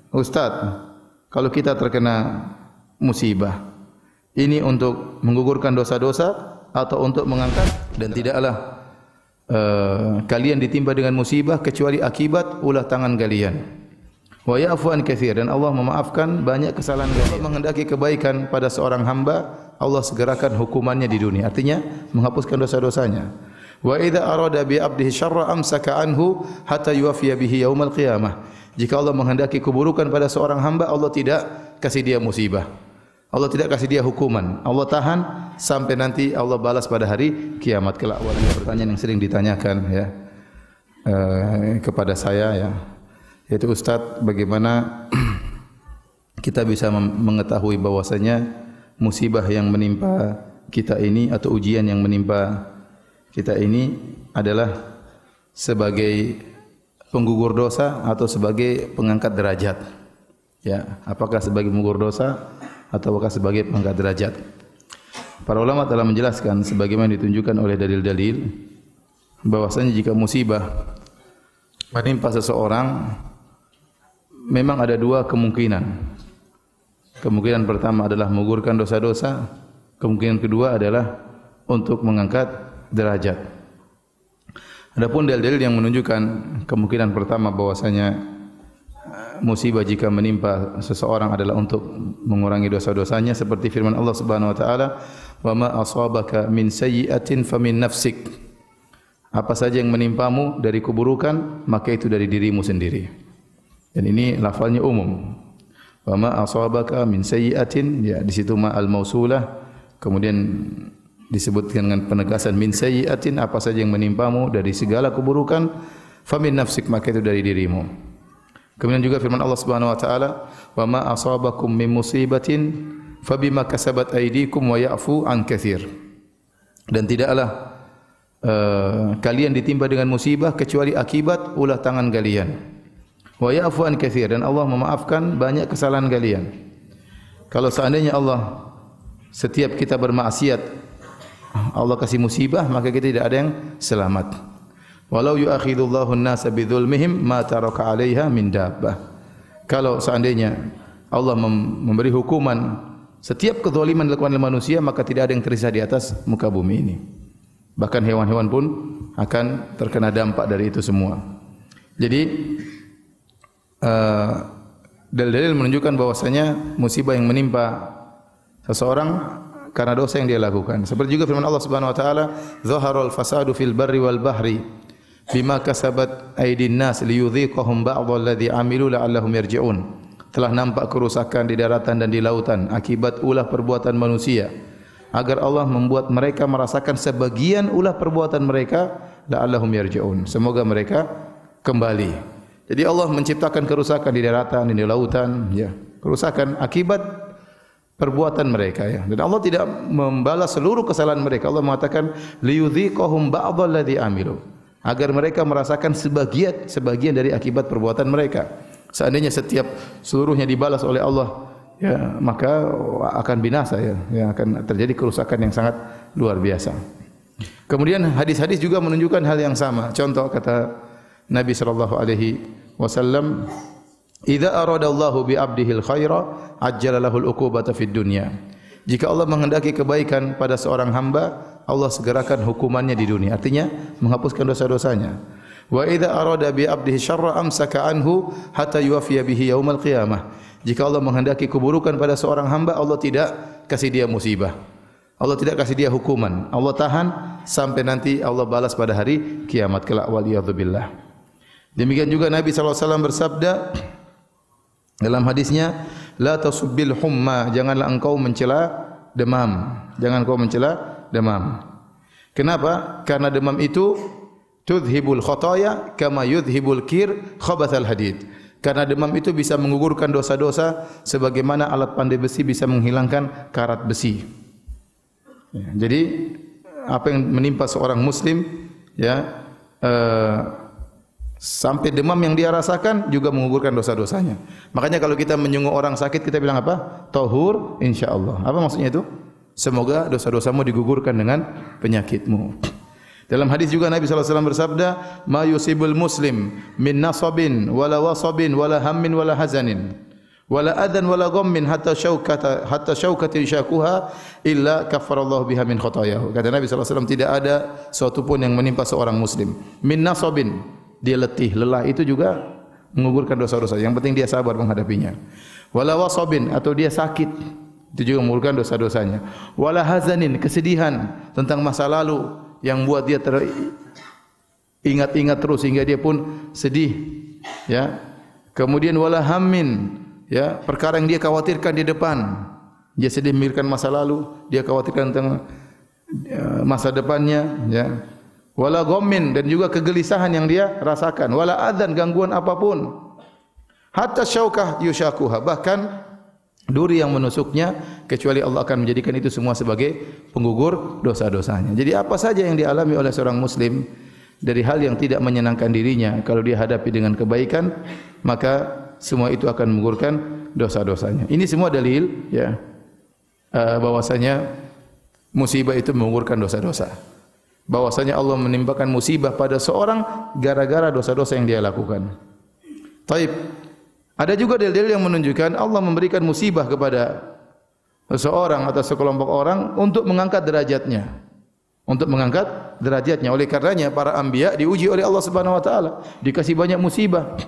Ustaz, kalau kita terkena musibah, ini untuk menggugurkan dosa-dosa atau untuk mengangkat? Dan tidaklah kalian ditimpa dengan musibah kecuali akibat ulah tangan kalian. Wa ya'fu an katsir, dan Allah memaafkan banyak kesalahan kalian. Allah menghendaki kebaikan pada seorang hamba, Allah segerakan hukumannya di dunia. Artinya menghapuskan dosa-dosanya. Wa idza arada bi 'abdihi syarra amsaka anhu hatta yuwaffiya bihi yaumal qiyamah. Jika Allah menghendaki keburukan pada seorang hamba, Allah tidak kasih dia musibah. Allah tidak kasih dia hukuman. Allah tahan sampai nanti Allah balas pada hari kiamat kelak. Pertanyaan yang sering ditanyakan ya kepada saya ya, yaitu Ustaz, bagaimana kita bisa mengetahui bahwasanya musibah yang menimpa kita ini atau ujian yang menimpa kita ini adalah sebagai penggugur dosa atau sebagai pengangkat derajat. Ya, apakah sebagai penggugur dosa ataukah sebagai pengangkat derajat? Para ulama telah menjelaskan sebagaimana ditunjukkan oleh dalil-dalil bahwasanya jika musibah menimpa seseorang, memang ada dua kemungkinan. Kemungkinan pertama adalah menggugurkan dosa-dosa, kemungkinan kedua adalah untuk mengangkat derajat. Adapun dalil-dalil yang menunjukkan kemungkinan pertama bahwasanya musibah jika menimpa seseorang adalah untuk mengurangi dosa-dosanya, seperti firman Allah Subhanahu wa taala, "Wa ma asabaka min sayyi'atin famin nafsik." Apa saja yang menimpamu dari keburukan, maka itu dari dirimu sendiri. Dan ini lafalnya umum. Wa ma asabaka min sayyi'atin, ya di situ ma al-mausulah, kemudian disebutkan dengan penegasan min sayyi'atin, apa saja yang menimpamu dari segala keburukan, famin nafsik, maka itu dari dirimu. Kemudian juga firman Allah Subhanahu wa taala, "Wa ma asabakum min musibatin fabima kasabat aydikum wa ya'fu an katsir." Dan tidaklah kalian ditimpa dengan musibah kecuali akibat ulah tangan kalian. Wa ya'fu an katsir, dan Allah memaafkan banyak kesalahan kalian. Kalau seandainya Allah setiap kita bermaksiat Allah kasih musibah, maka kita tidak ada yang selamat. Walau yu'akhidullahu an-nasa bidzulmihim ma taraka 'alaiha min dabbah. Kalau seandainya Allah memberi hukuman setiap kezaliman dilakukan oleh manusia, maka tidak ada yang tersisa di atas muka bumi ini. Bahkan hewan-hewan pun akan terkena dampak dari itu semua. Jadi dalil-dalil menunjukkan bahwasanya musibah yang menimpa seseorang karena dosa yang dia lakukan. Seperti juga firman Allah Subhanahu wa taala, "Zaharal fasadu fil barri wal bahri bima kasabat aydin nas liyudhiqahum ba'dalladzi 'amilu la'allahum yarji'un." Telah nampak kerusakan di daratan dan di lautan akibat ulah perbuatan manusia, agar Allah membuat mereka merasakan sebagian ulah perbuatan mereka, la'allahum yarji'un, semoga mereka kembali. Jadi Allah menciptakan kerusakan di daratan dan di lautan, ya, kerusakan akibat perbuatan mereka, ya. Dan Allah tidak membalas seluruh kesalahan mereka. Allah mengatakan liyudhiqahum ba'dalladzi 'amilu, agar mereka merasakan sebagian dari akibat perbuatan mereka. Seandainya seluruhnya dibalas oleh Allah, ya, maka akan binasa, ya, akan terjadi kerusakan yang sangat luar biasa. Kemudian hadis-hadis juga menunjukkan hal yang sama. Contoh kata Nabi sallallahu alaihi wasallam, "Idza aradallahu bi 'abdihi al-khaira ajjala lahu al-uqubata fid dunya." Jika Allah menghendaki kebaikan pada seorang hamba, Allah segerakan hukumannya di dunia. Artinya menghapuskan dosa-dosanya. Wa idza arada bi 'abdihi syarra amsaka anhu hatta yuwaffiya bihi yaumal qiyamah. Jika Allah menghendaki keburukan pada seorang hamba, Allah tidak kasih dia musibah. Allah tidak kasih dia hukuman. Allah tahan sampai nanti Allah balas pada hari kiamat kelak, waliyadzubillah. Demikian juga Nabi sallallahu alaihi wasallam bersabda dalam hadisnya, "La tasubbil humma," janganlah engkau mencela demam. Jangan engkau mencela demam. Kenapa? Karena demam itu tudhibul khotoya kama yudhibul kir khabathal hadid. Karena demam itu bisa menggugurkan dosa-dosa sebagaimana alat pandai besi bisa menghilangkan karat besi. Ya, jadi apa yang menimpa seorang muslim, ya, sampai demam yang dia rasakan juga menggugurkan dosa-dosanya. Makanya kalau kita menyungguh orang sakit, kita bilang apa? Tahur insyaallah. Apa maksudnya itu? Semoga dosa-dosamu digugurkan dengan penyakitmu. Dalam hadis juga Nabi SAW bersabda, "Ma yusibul muslim min nasabin wala wasabin wala hammin wala hazanin wala adan wala ghammin hatta syaukatin syakuha illa kaffarallahu biha min khotayahu." Kata Nabi SAW, tidak ada suatu pun yang menimpa seorang muslim. Min nasabin, dia letih, lelah, itu juga mengugurkan dosa-dosa. Yang penting dia sabar menghadapinya. Wala wasabin, atau dia sakit, itu juga mengugurkan dosa-dosanya. Wala hazanin, kesedihan tentang masa lalu yang buat dia ingat-ingat terus sehingga dia pun sedih, ya. Kemudian wala hammin, ya, perkara yang dia khawatirkan di depan. Dia sedih memikirkan masa lalu, dia khawatirkan tentang masa depannya, ya. Wala ghammin, dan juga kegelisahan yang dia rasakan. Wala adzan, gangguan apapun. Hatta syaukah yushakuha, bahkan duri yang menusuknya, kecuali Allah akan menjadikan itu semua sebagai penggugur dosa-dosanya. Jadi apa saja yang dialami oleh seorang muslim dari hal yang tidak menyenangkan dirinya, kalau dia hadapi dengan kebaikan, maka semua itu akan menggugurkan dosa-dosanya. Ini semua dalil, ya, bahwasanya musibah itu menggugurkan dosa-dosa. Bahwasanya Allah menimpakan musibah pada seorang gara-gara dosa-dosa yang dia lakukan. Taib. Ada juga dalil-dalil yang menunjukkan Allah memberikan musibah kepada seseorang atau sekelompok orang untuk mengangkat derajatnya. Untuk mengangkat derajatnya. Oleh karenanya para anbiya diuji oleh Allah Subhanahu wa taala, dikasih banyak musibah.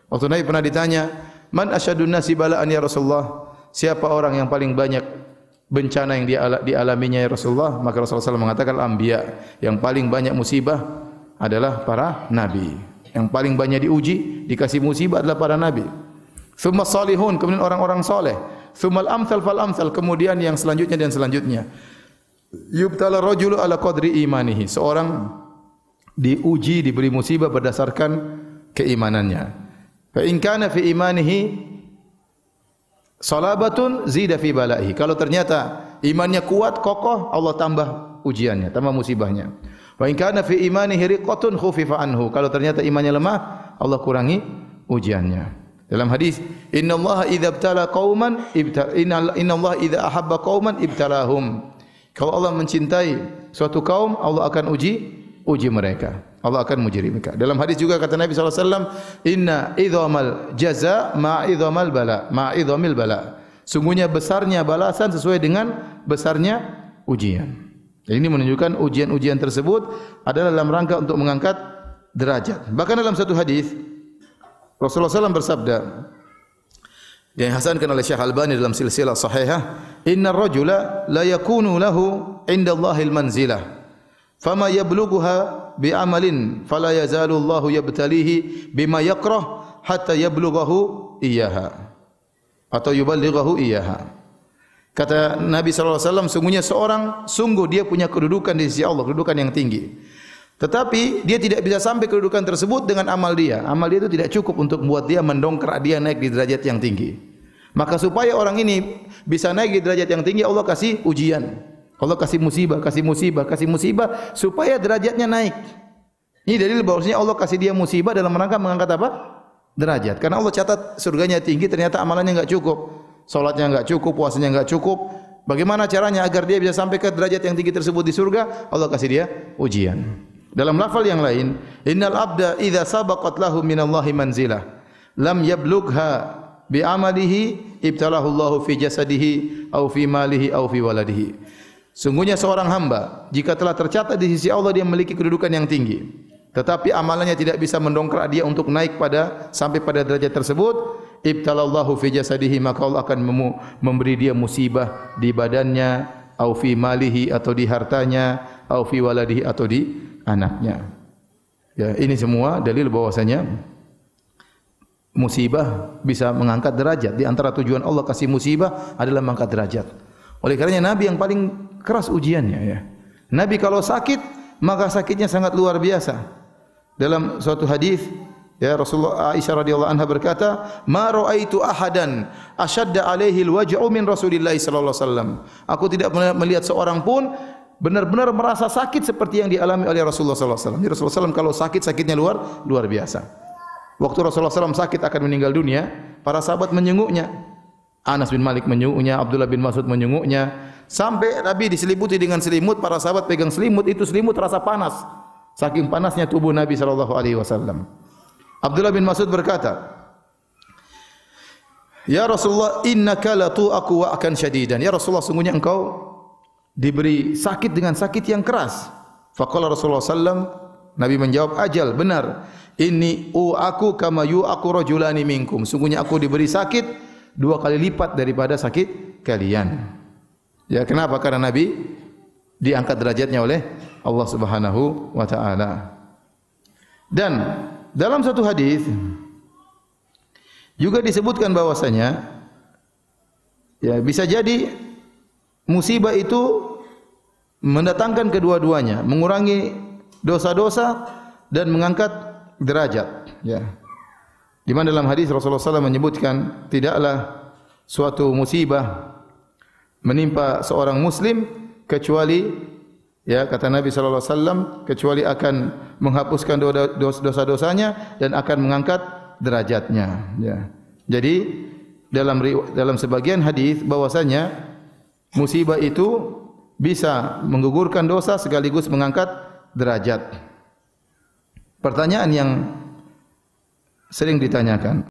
Waktu Nabi pernah ditanya, "Man asyadun nasi bala'an ya Rasulullah?" Siapa orang yang paling banyak bencana yang dialaminya ya Rasulullah? Maka Rasulullah SAW mengatakan anbiya. Yang paling banyak musibah adalah para nabi. Yang paling banyak diuji, dikasih musibah adalah para nabi. Tsumma salihun, kemudian orang-orang soleh. Tsummal amsal fal amsal, kemudian yang selanjutnya dan selanjutnya. Yubtala rajulu ala qadri imanihi, seorang diuji, diberi musibah berdasarkan keimanannya. Fa in kana fi imanihi salabatun zida fi balaihi, kalau ternyata imannya kuat, kokoh, Allah tambah ujiannya, tambah musibahnya. Wa in kana fi imanihi riqatun khufifa anhu, kalau ternyata imannya lemah, Allah kurangi ujiannya. Dalam hadis, innallaha idza ibtala qauman innallaha idza ahabba qauman ibtalahum. Kalau Allah mencintai suatu kaum, Allah akan uji mereka. Allah akan menguji mereka. Dalam hadis juga kata Nabi sallallahu alaihi wasallam, inna idzamal jaza ma'idzamal bala, ma'idhamil bala. Sungguhnya besarnya balasan sesuai dengan besarnya ujian. Jadi ini menunjukkan ujian-ujian tersebut adalah dalam rangka untuk mengangkat derajat. Bahkan dalam satu hadis Rasulullah SAW bersabda, yang dihasankan oleh Syekh Albani dalam silsilah sahihah, innar rajula la yakunu lahu indallahil manzilah fama yablughuha bi'amalin fala yazalu Allahu yabtalihi bima yakrah hatta yablughahu iyyaha atau yuballighahu iyyaha. Kata Nabi sallallahu alaihi wasallam, sungguh dia punya kedudukan di sisi Allah, kedudukan yang tinggi. Tetapi dia tidak bisa sampai kedudukan tersebut dengan amal dia. Amal dia itu tidak cukup untuk membuat dia mendongkrak dia naik di derajat yang tinggi. Maka supaya orang ini bisa naik di derajat yang tinggi, Allah kasih ujian. Allah kasih musibah supaya derajatnya naik. Ini dalil bahwasanya Allah kasih dia musibah dalam rangka mengangkat apa? Derajat. Karena Allah catat surganya tinggi, ternyata amalannya enggak cukup. Salatnya enggak cukup, puasanya enggak cukup. Bagaimana caranya agar dia bisa sampai ke derajat yang tinggi tersebut di surga? Allah kasih dia ujian. Dalam lafal yang lain, innal abda idza sabaqat lahu minallahi manzilah lam yablugha bi amalihi ibtalahu Allahu fi jasadihi aw fi malihi aw fi waladihi. Sungguhnya seorang hamba jika telah tercatat di sisi Allah dia memiliki kedudukan yang tinggi, tetapi amalannya tidak bisa mendongkrak dia untuk naik sampai pada derajat tersebut, ibtalallahu fi jasadihi, maka Allah akan memberi dia musibah di badannya, au fi malihi, atau di hartanya, au fi waladihi, atau di anaknya. Ya, ini semua dalil bahwasanya musibah bisa mengangkat derajat. Di antara tujuan Allah kasih musibah adalah mengangkat derajat. Oleh karenanya Nabi yang paling keras ujiannya, ya. Nabi kalau sakit, maka sakitnya sangat luar biasa. Dalam suatu hadis, ya, Rasulullah Aisyah radhiyallahu anha berkata, "Ma ra'aitu ahadan ashadda alaihi alwaj'u min Rasulillah sallallahu alaihi wasallam." Aku tidak melihat seorang pun benar-benar merasa sakit seperti yang dialami oleh Rasulullah sallallahu alaihi wasallam. Rasulullah SAW kalau sakit, sakitnya luar biasa. Waktu Rasulullah SAW sakit akan meninggal dunia, para sahabat menyenguknya. Anas bin Malik menyenguknya, Abdullah bin Mas'ud menyenguknya, sampai Nabi diselimuti dengan selimut, para sahabat pegang selimut, itu selimut terasa panas. Saking panasnya tubuh Nabi sallallahu alaihi wasallam. Abdullah bin Mas'ud berkata, "Ya Rasulullah, innaka la tu'aku wa akan syadidan." Ya Rasulullah, sungguhnya engkau diberi sakit dengan sakit yang keras. Faqala Rasulullah sallam, Nabi menjawab, "Ajal, benar. Inni u'aku kama yu'aku rajulani minkum." Sungguhnya aku diberi sakit 2 kali lipat daripada sakit kalian. Ya, kenapa? Karena Nabi diangkat derajatnya oleh Allah Subhanahu wa taala. Dan dalam satu hadis juga disebutkan bahwasanya ya bisa jadi musibah itu mendatangkan kedua-duanya, mengurangi dosa-dosa dan mengangkat derajat. Ya. Di mana dalam hadis Rasulullah SAW menyebutkan tidaklah suatu musibah menimpa seorang Muslim kecuali, ya kata Nabi sallallahu alaihi wasallam, kecuali akan menghapuskan dosa-dosanya dan akan mengangkat derajatnya. Ya. Jadi dalam sebagian hadis bahwasanya musibah itu bisa menggugurkan dosa sekaligus mengangkat derajat. Pertanyaan yang sering ditanyakan,